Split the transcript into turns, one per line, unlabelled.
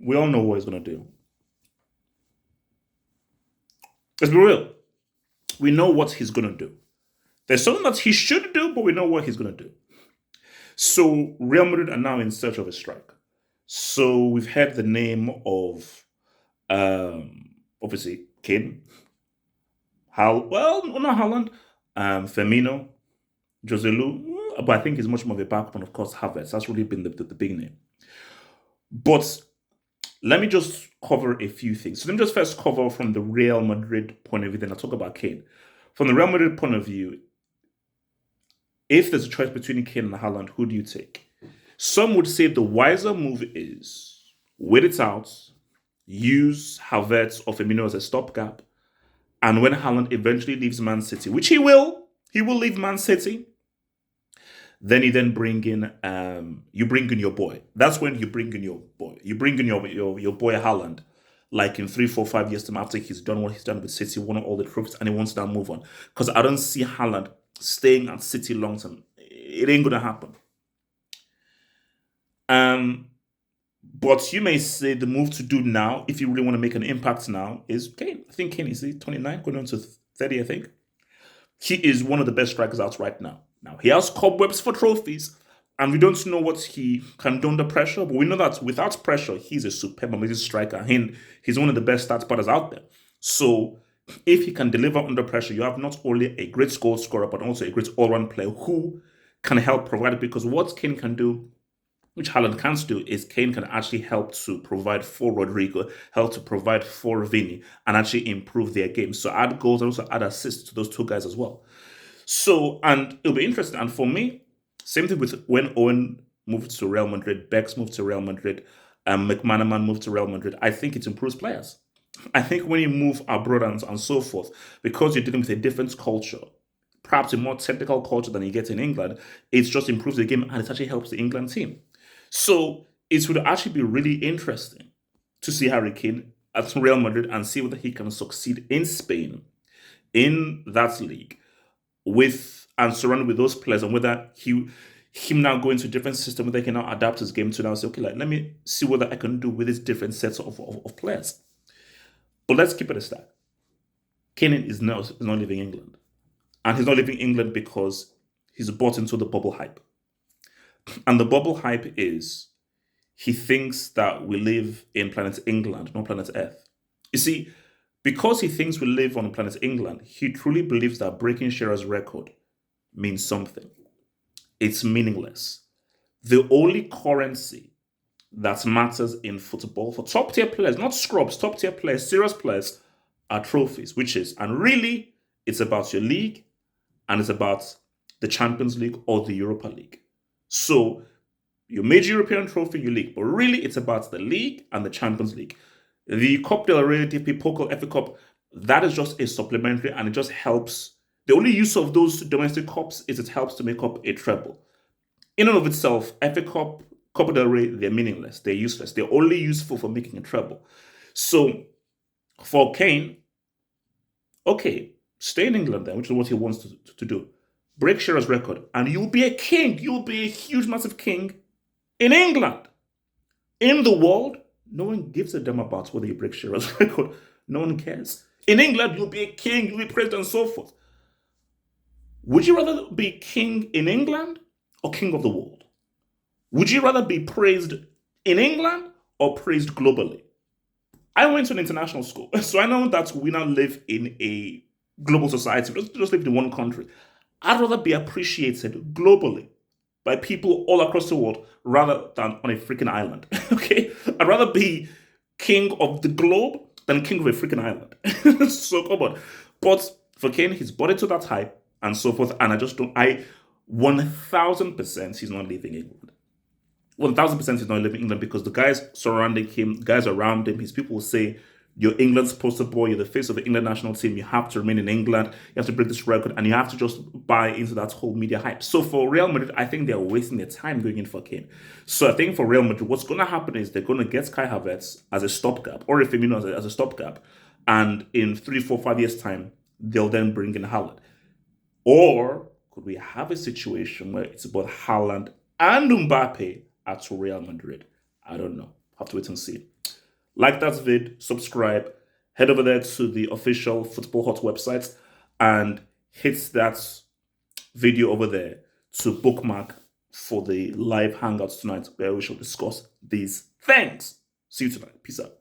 We all know what he's going to do. Let's be real. We know what he's going to do. There's something that he should do, but we know what he's going to do. So Real Madrid are now in search of a striker. So we've heard the name of obviously Kane, not Haaland, Firmino, Joselu, but I think he's much more of a backup, and of course Havertz. That's really been the big name. But let me just cover a few things. So let me just first cover from the Real Madrid point of view, then I'll talk about Kane. From the Real Madrid point of view, if there's a choice between Kane and Haaland, who do you take? Some would say the wiser move is wait it out, use Havertz or Firmino as a stopgap, and when Haaland eventually leaves Man City, which he will leave Man City, then you then bring in your boy. That's when you bring in your boy. You bring in your boy Haaland, like in 3, 4, 5 years time after he's done what he's done with City, won all the trophies, and he wants to now move on. Because I don't see Haaland staying at City long term. It ain't gonna happen. But you may say the move to do now, if you really want to make an impact now, is Kane. I think Kane is 29, going on to 30, I think. He is one of the best strikers out right now. Now, he has cobwebs for trophies, and we don't know what he can do under pressure, but we know that without pressure, he's a superb, amazing striker. And he's one of the best stat spotters out there. So if he can deliver under pressure, you have not only a great goal scorer, but also a great all-round player who can help provide it. Because what Kane can do, which Haaland can't do, is Kane can actually help to provide for Rodrigo, help to provide for Vini, and actually improve their game. So add goals and also add assists to those two guys as well. So, and it'll be interesting. And for me, same thing with when Owen moved to Real Madrid, Bex moved to Real Madrid, McManaman moved to Real Madrid. I think it improves players. I think when you move abroad and so forth, because you're dealing with a different culture, perhaps a more technical culture than you get in England, it just improves the game and it actually helps the England team. So it would actually be really interesting to see Harry Kane at Real Madrid and see whether he can succeed in Spain, in that league, with and surrounded with those players, and whether him now going to a different system, whether he can now adapt his game to now say, okay, like, let me see what I can do with these different sets of players. But let's keep it a stat. Kane is not leaving England. And he's not leaving England because he's bought into the bubble hype. And the bubble hype is he thinks that we live in planet England, not planet Earth. You see, because he thinks we live on planet England, he truly believes that breaking Shearer's record means something. It's meaningless. The only currency that matters in football for top tier players, not scrubs, top tier players, serious players, are trophies, and really, it's about your league and it's about the Champions League or the Europa League. So, your major European trophy, your league, but really it's about the league and the Champions League. The Cup del Rey, DP Pokal, FA Cup, that is just a supplementary and it just helps. The only use of those domestic cups is it helps to make up a treble. In and of itself, FA Cup, Copa del Rey, they're meaningless. They're useless. They're only useful for making a treble. So, for Kane, okay, stay in England then, which is what he wants to do. Break Shearer's record, and you'll be a king. You'll be a huge, massive king in England. In the world, no one gives a damn about whether you break Shearer's record. No one cares. In England, you'll be a king, you'll be praised, and so forth. Would you rather be king in England or king of the world? Would you rather be praised in England or praised globally? I went to an international school, so I know that we now live in a global society. We don't just live in one country. I'd rather be appreciated globally by people all across the world rather than on a freaking island. Okay? I'd rather be king of the globe than king of a freaking island. So come on. But for Kane, he's bought into that hype and so forth. And 1000% he's not leaving England. 1000% he's not leaving England because the guys surrounding him, guys around him, his people will say, you're England's poster boy, you're the face of the England national team, you have to remain in England, you have to break this record, and you have to just buy into that whole media hype. So for Real Madrid, I think they're wasting their time going in for Kane. So I think for Real Madrid, what's going to happen is they're going to get Kai Havertz as a stopgap, or if Firmino as a stopgap, and in 3, 4, 5 years' time, they'll then bring in Haaland. Or could we have a situation where it's about Haaland and Mbappe at Real Madrid? I don't know. Have to wait and see. Like that vid, subscribe, head over there to the official Football Hot website and hit that video over there to bookmark for the live hangouts tonight where we shall discuss these things. See you tonight. Peace out.